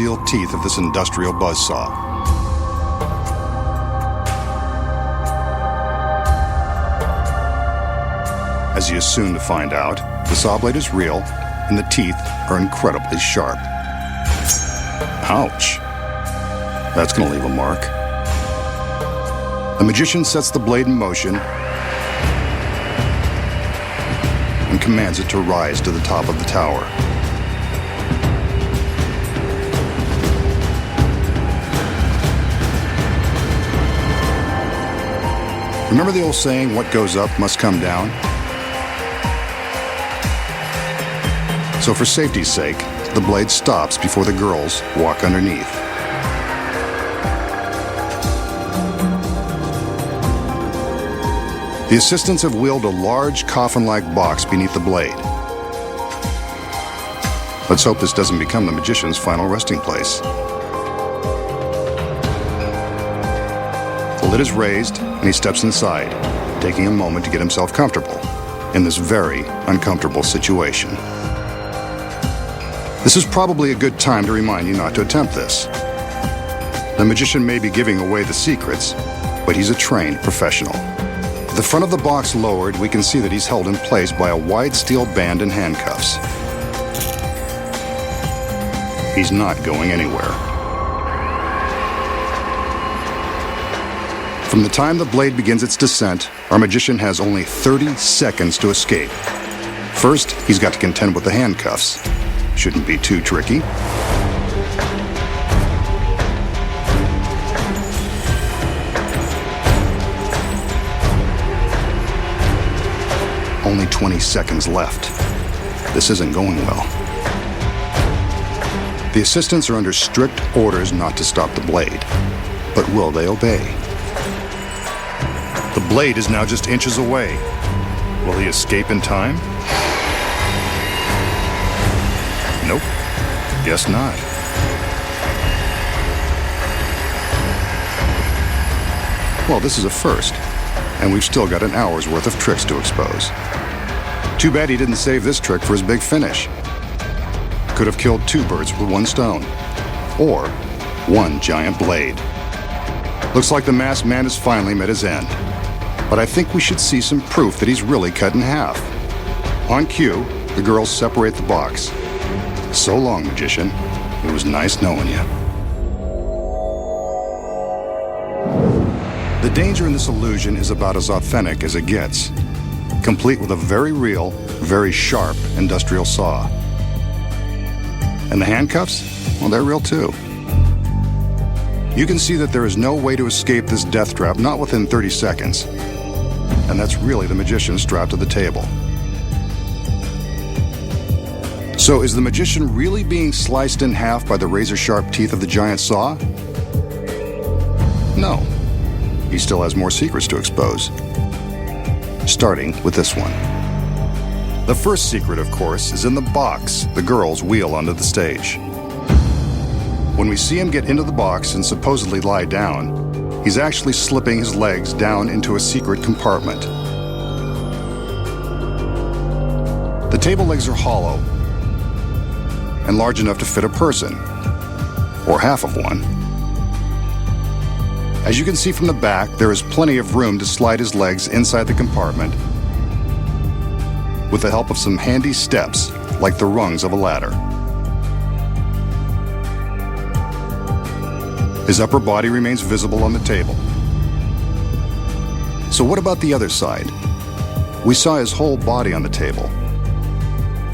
steel teeth of this industrial buzzsaw. As he is soon to find out, the saw blade is real and the teeth are incredibly sharp. Ouch. That's going to leave a mark. The magician sets the blade in motion and commands it to rise to the top of the tower. Remember the old saying, what goes up must come down? So for safety's sake, the blade stops before the girls walk underneath. The assistants have wheeled a large coffin-like box beneath the blade. Let's hope this doesn't become the magician's final resting place. The lid is raised and he steps inside, taking a moment to get himself comfortable in this very uncomfortable situation. This is probably a good time to remind you not to attempt this. The magician may be giving away the secrets, but he's a trained professional. With the front of the box lowered, we can see that he's held in place by a wide steel band and handcuffs. He's not going anywhere. From the time the blade begins its descent, our magician has only 30 seconds to escape. First, he's got to contend with the handcuffs. Shouldn't be too tricky. Only 20 seconds left. This isn't going well. The assistants are under strict orders not to stop the blade. But will they obey? The blade is now just inches away. Will he escape in time? Nope, guess not. Well, this is a first, and we've still got an hour's worth of tricks to expose. Too bad he didn't save this trick for his big finish. Could have killed two birds with one stone, or one giant blade. Looks like the masked man has finally met his end. But I think we should see some proof that he's really cut in half. On cue, the girls separate the box. So long, magician. It was nice knowing you. The danger in this illusion is about as authentic as it gets, complete with a very real, very sharp industrial saw. And the handcuffs? Well, they're real too. You can see that there is no way to escape this death trap, not within 30 seconds. And that's really the magician strapped to the table. So is the magician really being sliced in half by the razor-sharp teeth of the giant saw? No. He still has more secrets to expose. Starting with this one. The first secret, of course, is in the box the girls wheel onto the stage. When we see him get into the box and supposedly lie down, he's actually slipping his legs down into a secret compartment. The table legs are hollow and large enough to fit a person, or half of one. As you can see from the back, there is plenty of room to slide his legs inside the compartment with the help of some handy steps, like the rungs of a ladder. His upper body remains visible on the table. So what about the other side? We saw his whole body on the table.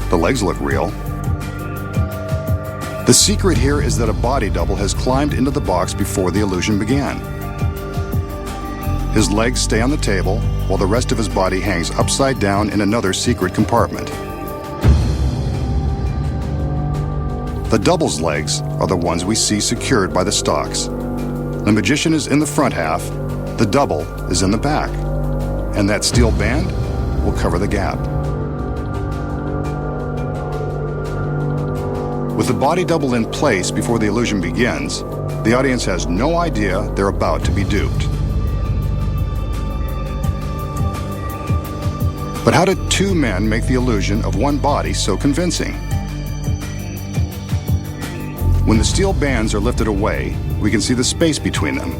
The legs look real. The secret here is that a body double has climbed into the box before the illusion began. His legs stay on the table, while the rest of his body hangs upside down in another secret compartment. The double's legs are the ones we see secured by the stalks. The magician is in the front half, the double is in the back, and that steel band will cover the gap. With the body double in place before the illusion begins, the audience has no idea they're about to be duped. But how did two men make the illusion of one body so convincing? When the steel bands are lifted away, we can see the space between them.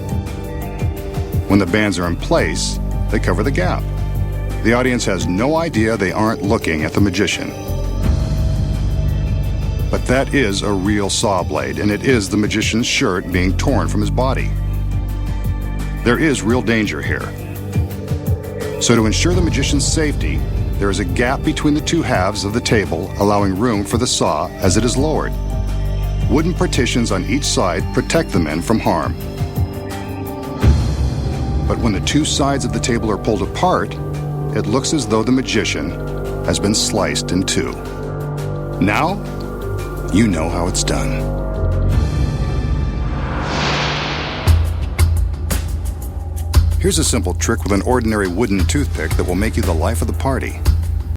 When the bands are in place, they cover the gap. The audience has no idea they aren't looking at the magician. But that is a real saw blade, and it is the magician's shirt being torn from his body. There is real danger here. So to ensure the magician's safety, there is a gap between the two halves of the table, allowing room for the saw as it is lowered. Wooden partitions on each side protect the men from harm. But when the two sides of the table are pulled apart, it looks as though the magician has been sliced in two. Now, you know how it's done. Here's a simple trick with an ordinary wooden toothpick that will make you the life of the party.